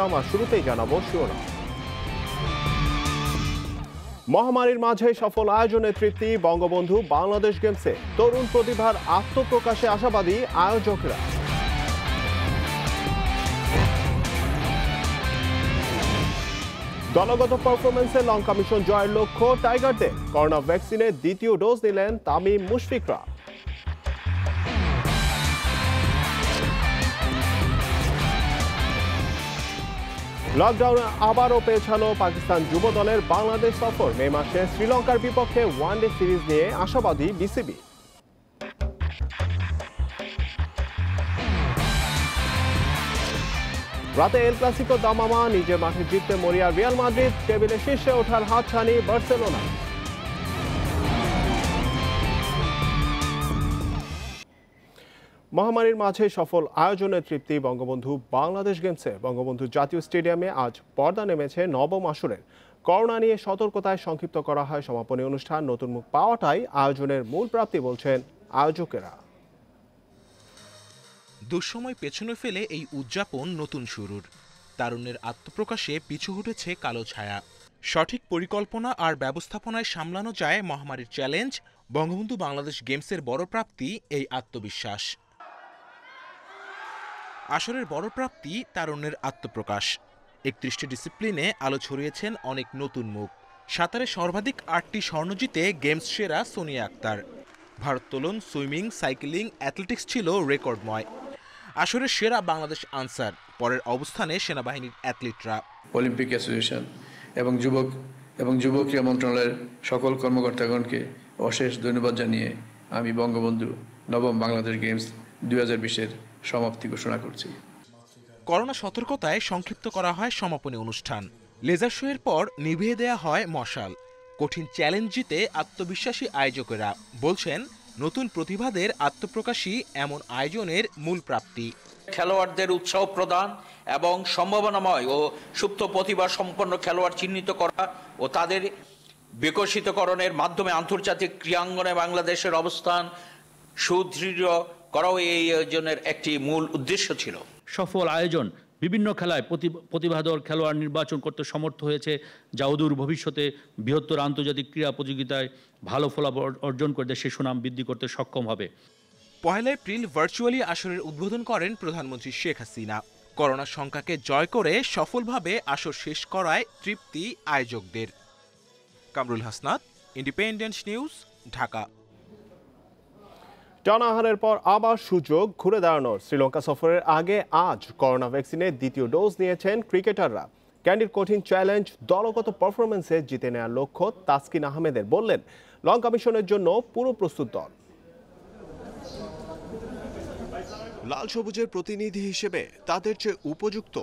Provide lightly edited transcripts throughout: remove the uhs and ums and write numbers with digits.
আমার শুরুতেই জানাবো শিরোনাম। মহামারীর মাঝে সফল আয়োজনে তৃপ্তি বঙ্গবন্ধু বাংলাদেশ গেমসে। তরুণ প্রতিভার আত্মপ্রকাশে আশাবাদী আয়োজকরা। দলগত পারফরমেন্সে লঙ্কা মিশন জয়ের লক্ষ্য টাইগারদের। করোনা ভ্যাকসিনের দ্বিতীয় ডোজ নিলেন তামিম মুশফিকরা। লকডাউনে আবারও পেছালো পাকিস্তান যুব দলের বাংলাদেশ সফর। মে মাসে শ্রীলঙ্কার বিপক্ষে ওয়ানডে সিরিজ নিয়ে আশাবাদী বিসিবি। রাতে এল ক্লাসিকো দামামা, নিজের মাঠে জিততে মরিয়া রিয়াল মাদ্রিদ। টেবিলে শীর্ষে ওঠার হাতছানি বার্সেলোনা। মহামারীর মাঝে সফল আয়োজনে তৃপ্তি বঙ্গবন্ধু বাংলাদেশ গেমসে। বঙ্গবন্ধু জাতীয় স্টেডিয়ামে আজ পর্দা নেমেছে নবম আসরের। করোনা নিয়ে সতর্কতায় সংক্ষিপ্ত করা হয় সমাপনী অনুষ্ঠান। নতুন মুখ পাওয়াটাই আয়োজনের মূল প্রাপ্তি বলছেন আয়োজকেরা। দুঃসময় পেছনে ফেলে এই উদযাপন নতুন শুরুর। তারুণ্যের আত্মপ্রকাশে পিছু হটেছে কালো ছায়া। সঠিক পরিকল্পনা আর ব্যবস্থাপনায় সামলানো যায় মহামারীর চ্যালেঞ্জ। বঙ্গবন্ধু বাংলাদেশ গেমসের বড় প্রাপ্তি এই আত্মবিশ্বাস। আসরের বড় প্রাপ্তি তারুণ্যের আত্মপ্রকাশ। ৩১টি ডিসিপ্লিনে আলো ছড়িয়েছেন অনেক নতুন মুখ। সাঁতারে সর্বাধিক ৮টি স্বর্ণ জিতে গেমস সেরা সোনিয়া আক্তার। ভারোত্তোলন, সুইমিং, সাইক্লিং, অ্যাথলেটিক্স ছিল রেকর্ডময়। আসরের সেরা বাংলাদেশ আনসার। পরের অবস্থানে সেনাবাহিনীর অ্যাথলিটরা। অলিম্পিক অ্যাসোসিয়েশন এবং যুব ক্রীড়া মন্ত্রণালয়ের সকল কর্মকর্তাগণকে অশেষ ধন্যবাদ জানিয়ে আমি বঙ্গবন্ধু নবম বাংলাদেশ গেমস 2020-এর সমাপ্তি ঘোষণা করছি। করোনা সতর্কতায় সংক্ষিপ্ত করা হয় সমাপনী অনুষ্ঠান। লেজার শো এর পর নিভিয়ে দেয়া হয় মশাল। কঠিন চ্যালেঞ্জ জিতে আত্মবিশ্বাসী আয়োজকেরা বলছেন, নতুন প্রতিভাদের আত্মপ্রকাশই এমন আয়োজনের মূল প্রাপ্তি। খেলোয়াড়দের উৎসাহ প্রদান এবং সম্ভাবনাময় ও সুপ্ত প্রতিভা সম্পন্ন খেলোয়াড় চিহ্নিত করা ও তাদের বিকশিতকরণের মাধ্যমে আন্তর্জাতিক ক্রীড়াঙ্গনে বাংলাদেশের অবস্থান সুদৃঢ় করাও এই আয়োজনের একটি মূল উদ্দেশ্য ছিল। সফল আয়োজন বিভিন্ন খেলায় প্রতিভাধর খেলোয়াড় নির্বাচন করতে সমর্থ হয়েছে, যা অদূর ভবিষ্যতে বৃহত্তর আন্তর্জাতিক ক্রীড়া প্রতিযোগিতায় ভালো ফলাফল অর্জন করে দেশের সুনাম বৃদ্ধি করতে সক্ষম হবে। 1 এপ্রিল ভার্চুয়ালি আসরের উদ্বোধন করেন প্রধানমন্ত্রী শেখ হাসিনা। করোনা সংখ্যাকে জয় করে সফলভাবে আসর শেষ করায় তৃপ্তি আয়োজকদের। Kamrul Hasnat, independent news, Dhaka. টানাহারের পর আবার সুযোগ ঘুরে দাঁড়ানোর। শ্রীলঙ্কা সফরের আগে আজ করোনা ভ্যাকসিনের দ্বিতীয় ডোজ নিয়েছেন ক্রিকেটাররা। ক্যান্ডির কঠিন চ্যালেঞ্জ, দলগত পারফরমেন্সে জিতে নেওয়ার লক্ষ্য তাসকিন আহমেদের। বললেন, লঙ্কা মিশনের জন্য পুরো প্রস্তুত দল। লাল সবুজের প্রতিনিধি হিসেবে তাদের চেয়ে উপযুক্ত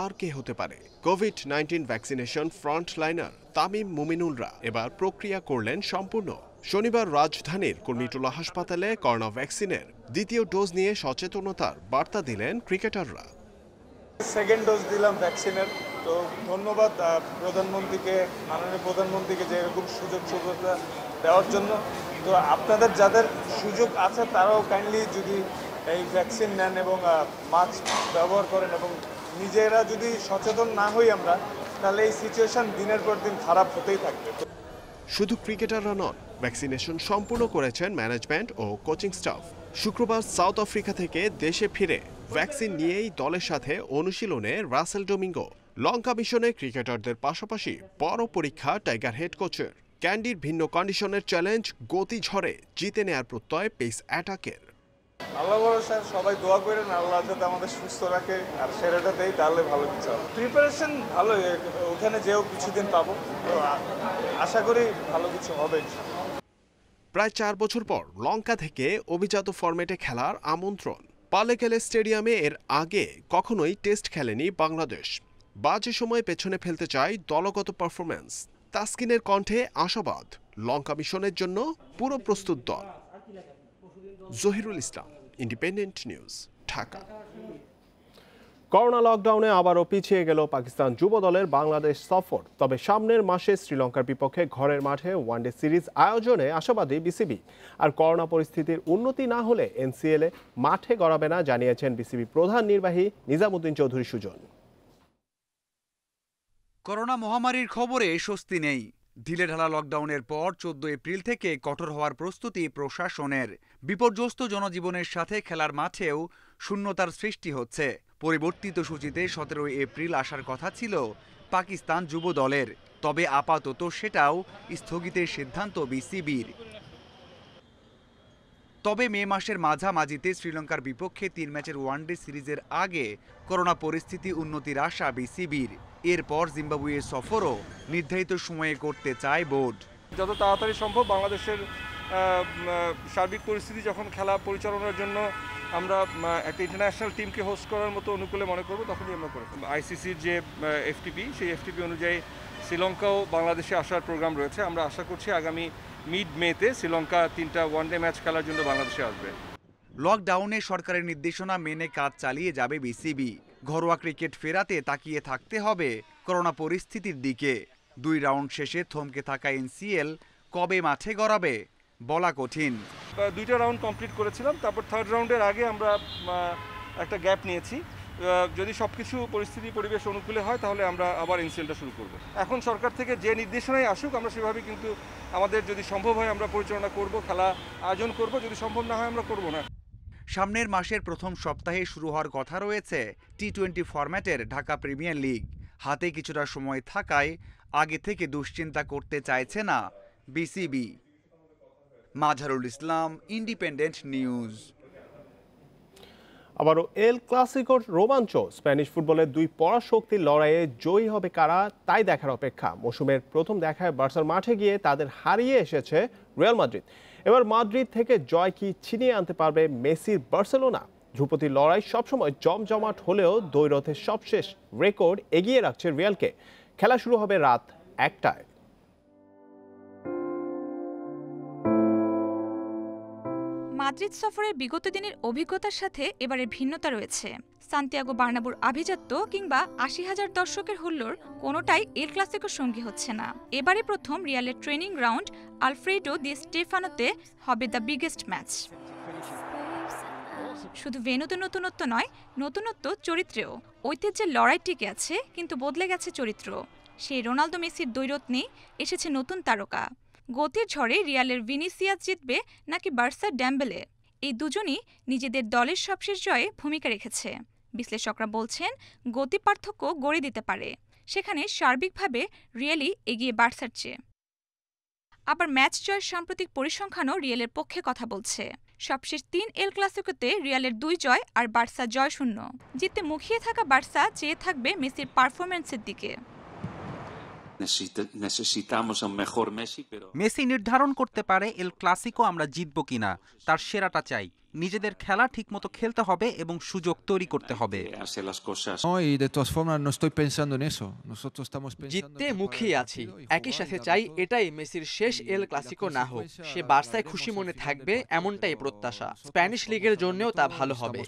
আর কে হতে পারে? কোভিড-19 ভ্যাকসিনেশন ফ্রন্টলাইনার তামিম মুমিনুলরা এবার প্রক্রিয়া করলেন সম্পূর্ণ। শনিবার রাজধানীর কুর্মিটোলা হাসপাতালে করোনা ভ্যাকসিনের দ্বিতীয় ডোজ নিয়ে সচেতনতার বার্তা দিলেন ক্রিকেটাররা। সেকেন্ড ডোজ দিলাম ভ্যাকসিনের। তো ধন্যবাদ প্রধানমন্ত্রীকে, মাননীয় প্রধানমন্ত্রীকে যে এরকম সুযোগ সুবিধা দেওয়ার জন্য। তো আপনাদের যাদের সুযোগ আছে তারাও কাইন্ডলি যদি এই ভ্যাকসিন নেন এবং মাস্ক ব্যবহার করেন এবং নিজেরা যদি সচেতন না হই আমরা, তাহলে এই সিচুয়েশন দিনের পর দিন খারাপ হতেই থাকবে। শুধু ক্রিকেটাররা নন, ভ্যাকসিনেশন সম্পূর্ণ করেছেন ম্যানেজমেন্ট ও কোচিং স্টাফ। শুক্রবার সাউথ আফ্রিকা থেকে দেশে ফিরে ভ্যাকসিন নিয়েই দলের সাথে অনুশীলনে রাসেল ডোমিঙ্গো। লঙ্কা মিশনে ক্রিকেটারদের পাশাপাশি বড় পরীক্ষা টাইগার হেড কোচের। ক্যান্ডির ভিন্ন কন্ডিশনের চ্যালেঞ্জ, গতি ঝড়ে জিতে নেয়ার প্রত্যয় পেস অ্যাটাকের। আল্লাহ ভরসা, সবাই দোয়া করেন আল্লাহ যাতে আমাদের সুস্থ রাখে আর সেরাটা দেয়, তাহলে ভালো কিছু হবে। প্রিপারেশন ভালো, ওখানে যেও কিছুদিন পাবো, তো আশা করি ভালো কিছু হবে। প্রায় 4 বছর পর লঙ্কা থেকে অভিজাত ফরম্যাটে খেলার আমন্ত্রণ। পালেকেলে স্টেডিয়ামে এর আগে কখনোই টেস্ট খেলেনি বাংলাদেশ। বাজে সময় পেছনে ফেলতে চায় দলগত পারফরম্যান্স। তাসকিনের কণ্ঠে আশাবাদ, লঙ্কা মিশনের জন্য পুরো প্রস্তুত দল। জহিরুল ইসলাম, ইন্ডিপেন্ডেন্ট নিউজ, ঢাকা। করোনা লকডাউনে আবারও পিছিয়ে গেল পাকিস্তান যুব দলের বাংলাদেশ সফর। তবে সামনের মাসে শ্রীলঙ্কার বিপক্ষে ঘরের মাঠে ওয়ানডে সিরিজ আয়োজনে আশাবাদী বিসিবি। আর করোনা পরিস্থিতির উন্নতি না হলে এনসিএল মাঠে গড়াবে না জানিয়েছেন বিসিবি প্রধান নির্বাহী নিজামুদ্দিন চৌধুরী সুজন। করোনা মহামারীর খবরে স্বস্তি নেই। ঢিলেঢালা লকডাউনের পর 14 এপ্রিল থেকে কঠোর হওয়ার প্রস্তুতি প্রশাসনের। বিপর্যস্ত জনজীবনের সাথে খেলার মাঠেও শূন্যতার সৃষ্টি হচ্ছে। পরিবর্তিত সূচিতে 17 এপ্রিল আসার কথা ছিল পাকিস্তান যুব দলের, তবে আপাতত সেটাও স্থগিতের সিদ্ধান্ত বিসিবির। তবে মে মাসের মাঝামাঝিতে শ্রীলঙ্কার বিপক্ষে 3 ম্যাচের ওয়ানডে সিরিজের আগে করোনা পরিস্থিতি উন্নতির আশা বিসিবির। এরপর জিম্বাবুয়ে সফরও নির্ধারিত সময়ে করতে চায় বোর্ড। যত তাড়াতাড়ি সম্ভব বাংলাদেশের সার্বিক পরিস্থিতি যখন খেলা পরিচালনার জন্য আমরা একটা ইন্টারন্যাশনাল টিমকে হোস্ট করার মতো অনুকূলে মনে করব, তখনই আমরা করব। আইসিসির যে এফটিপি, সেই এফটিপি অনুযায়ী শ্রীলঙ্কাও বাংলাদেশে আসার প্রোগ্রাম রয়েছে। আমরা আশা করছি আগামী মিড মেতে শ্রীলঙ্কা 3টা ওয়ানডে ম্যাচ খেলার জন্য বাংলাদেশে আসবে। লকডাউনে সরকারের নির্দেশনা মেনে কাজ চালিয়ে যাবে বিসিবি। ঘরোয়া ক্রিকেট ফেরাতে তাকিয়ে থাকতে হবে করোনা পরিস্থিতির দিকে। 2 রাউন্ড শেষে থমকে থাকা এনসিএল কবে মাঠে গড়াবে বলা কঠিন। 2টা রাউন্ড কমপ্লিট করেছিলাম, তারপর 3rd রাউন্ডের আগে আমরা একটা গ্যাপ নিয়েছি। যদি সবকিছু পরিস্থিতি পরিবেশ অনুকূলে হয় তাহলে আমরা আবার এনসিএলটা শুরু করব। এখন সরকার থেকে যে নির্দেশনাই আসুক আমরা সেভাবে কিন্তু আমাদের যদি সম্ভব হয় আমরা পরিচালনা করব, খেলা আয়োজন করব, যদি সম্ভব না হয় আমরা করব না। সামনের মাসের প্রথম সপ্তাহে শুরু হওয়ার কথা রয়েছে টি-20 ফরম্যাটের ঢাকা প্রিমিয়ার লিগ। হাতে কিছুটা সময় থাকায় আগে থেকে দুশ্চিন্তা করতে চাইছে না বিসিবি। মাঝারুল ইসলাম, ইন্ডিপেন্ডেন্ট নিউজ। আবারও এল ক্লাসিকোর রোমাঞ্চ। স্প্যানিশ ফুটবলের 2 পরাশক্তির লড়াইয়ে জয়ী হবে কারা তাই দেখার অপেক্ষা। মৌসুমের প্রথম দেখায় বার্সার মাঠে গিয়ে তাদের হারিয়ে এসেছে রিয়াল মাদ্রিদ। এবার মাদ্রিদ থেকে জয় কি ছিনিয়ে আনতে পারবে মেসির বার্সেলোনা? ধ্রুপদীর লড়াই সবসময় জমজমাট হলেও দ্বৈরথের সবশেষ রেকর্ড এগিয়ে রাখছে রিয়ালকে। খেলা শুরু হবে রাত 1টায়। মাদ্রিদ সফরের বিগত দিনের অভিজ্ঞতার সাথে এবারের ভিন্নতা রয়েছে। সান্তিয়াগো বার্নাবুর আভিজাত্য কিংবা ৮০,০০০ দর্শকের হুল্লোড় কোনোটাই এল ক্লাসিকোর সঙ্গী হচ্ছে না। এবারে প্রথম রিয়ালের ট্রেনিং গ্রাউন্ড আলফ্রেডো দি স্টেফানোতে হবে দ্য বিগেস্ট ম্যাচ। শুধু ভেন্যুতে নতুনত্ব নয়, নতুনত্ব চরিত্রেও। ঐতিহ্যের লড়াই টিকে আছে, কিন্তু বদলে গেছে চরিত্র। সেই রোনালদো মেসির দ্বৈরথ নেই, এসেছে নতুন তারকা। গতির ঝড়ে রিয়ালের ভিনিসিয়াস জিতবে নাকি বার্সার ড্যাম্বেলে? এই দুজনই নিজেদের দলের সবশেষ জয়ে ভূমিকা রেখেছে। বিশ্লেষকরা বলছেন গতি পার্থক্য গড়ে দিতে পারে, সেখানে সার্বিকভাবে রিয়ালই এগিয়ে বার্সার চেয়ে। আবার ম্যাচ জয়ের সাম্প্রতিক পরিসংখ্যানও রিয়ালের পক্ষে কথা বলছে। সবশেষ 3 এল ক্লাসিকোতে রিয়ালের 2 জয় আর বার্সা জয় শূন্য। জিততে মুখিয়ে থাকা বার্সা চেয়ে থাকবে মেসির পারফরম্যান্সের দিকে। মেসি নির্ধারণ করতে পারে এল ক্লাসিকো আমরা জিতব কিনা। তার সেরাটা চাই। নিজেদের খেলা ঠিকমতো খেলতে হবে এবং সুযোগ তৈরি করতে হবে। জিততে মুখিয়ে আছি, একই সাথে চাই এটাই মেসির শেষ এল ক্লাসিকো না হোক। সে বার্সায় খুশি মনে থাকবে, এমনটাই প্রত্যাশা। স্প্যানিশ লিগের জন্যও তা ভালো হবে।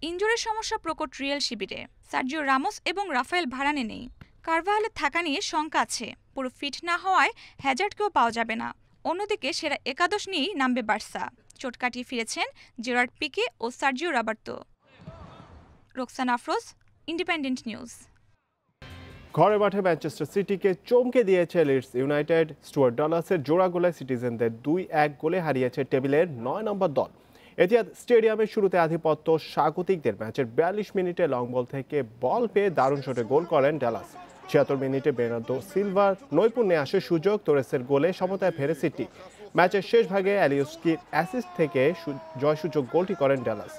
ইনজুরির সমস্যা প্রকট রিয়াল শিবিরে। সার্জিও রামোস এবং রাফায়েল ভারানে নেই। কারভাহালের থাকা নিয়ে শঙ্কা আছে। পুরো ফিট না হওয়ায় হ্যাজার্ডকেও পাওয়া যাবে না। অন্যদিকে সেরা একাদশ নিয়েই নামবে বার্সা। চোট কাটিয়ে ফিরেছেন জেরার্ড পিকে ও Sergio Roberto. Roksana Afroz, independent news. ঘরে মাঠে ম্যানচেস্টার সিটিকে চমকে দিয়েছে লিডস ইউনাইটেড। স্টুয়ার্ট ডলাসের জোড়া গোলে সিটিজেনদের 2-1 গোলে হারিয়েছে টেবিলের 9 নম্বর দল। এটিহাদ স্টেডিয়ামের শুরুতে আধিপত্য স্বাগতিকদের। ম্যাচের 42 মিনিটে লং বল থেকে বল পেয়ে দারুণ শটে গোল করেন ডালাস। 76 মিনিটে বের্নার্দো সিলভার নৈপুণ্যে আসে সুযোগ। তোরেসের গোলে সমতায় ফেরে সিটি। ম্যাচের শেষ ভাগে অ্যালিউস্কির অ্যাসিস্ট থেকে জয়সূচক গোলটি করেন ডালাস।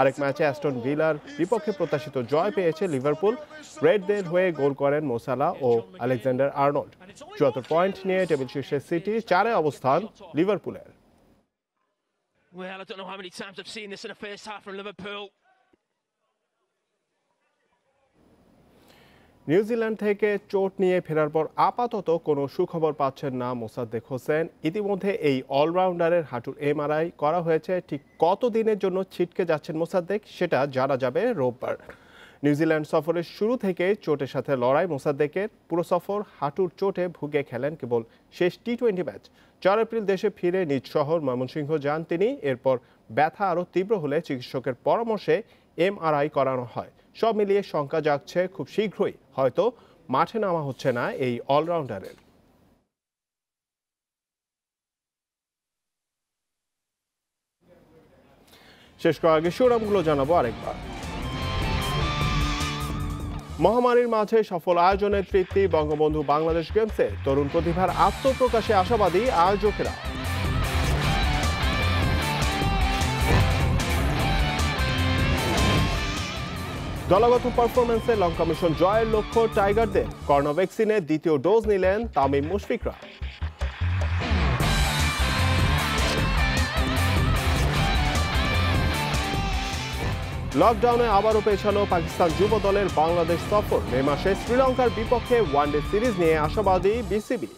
আরেক ম্যাচে অ্যাস্টন ভিলার বিপক্ষে প্রত্যাশিত জয় পেয়েছে লিভারপুল। রেডদের হয়ে গোল করেন মোসালা ও আলেকজান্ডার আর্নল্ড। 74 পয়েন্ট নিয়ে টেবিল শীর্ষে সিটি, 4-এ অবস্থান লিভারপুলের। Well, I don't know how many times I've seen this in the first half from Liverpool. New Zealand থেকে চোট নিয়ে ফেরার পর আপাতত কোনো সুখবর পাচ্ছেন না মোসাদ্দেক হোসেন। ইতিমধ্যে এই অলরাউন্ডারের হাঁটুর এমআরআই করা হয়েছে। ঠিক কত দিনের জন্য ছিটকে যাচ্ছেন মোসাদ্দেক সেটা জানা যাবে রোববার। নিউজিল্যান্ড সফরের শুরু থেকে চোটের সাথে লড়াই মোসাদ্দেকের। পুরো সফর হাঁটুর চোটে ভুগে খেলেন কেবল শেষ টি-20 ম্যাচ। 4 এপ্রিল দেশে ফিরে নিজ শহর ময়মনসিংহ যান তিনি। এরপর ব্যথা আরও তীব্র হলে চিকিৎসকের পরামর্শে এমআরআই করানো হয়। সব মিলিয়ে শঙ্কা জাগছে খুব শীঘ্রই হয়তো মাঠে নামা হচ্ছে না এই অলরাউন্ডারের। শেষ করার আগে শিরোনামগুলো জানাবো আরেকবার। মহামারীর মাঝে সফল আয়োজনের তৃপ্তি বঙ্গবন্ধু বাংলাদেশ গেমসে, তরুণ প্রতিভার আত্মপ্রকাশে আশাবাদী আয়োজকেরা। দলগত পারফরমেন্সে লঙ্কা মিশন জয়ের লক্ষ্য টাইগারদের, করোনা ভ্যাকসিনের দ্বিতীয় ডোজ নিলেন তামিম মুশফিকরা। লকডাউনে আবারও পেছানো পাকিস্তান যুব দলের বাংলাদেশ সফর, মে মাসে শ্রীলঙ্কার বিপক্ষে ওয়ানডে সিরিজ নিয়ে আশাবাদী বিসিবি।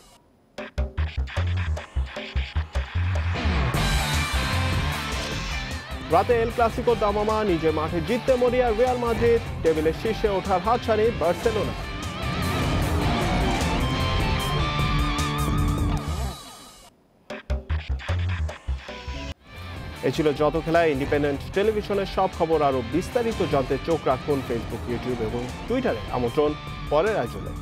রাতে এল ক্লাসিকো দামামা, নিজে মাঠে জিততে মরিয়া রিয়াল মাদ্রিদ, টেবিলের শীর্ষে ওঠার হাতছানি বার্সেলোনা। এই ছিল যত খেলা। ইন্ডিপেন্ডেন্ট টেলিভিশনের সব খবর আরো বিস্তারিত জানতে চোখ রাখুন ফেসবুক, ইউটিউব এবং টুইটারে। আমন্ত্রণ পরের আয়োজনে।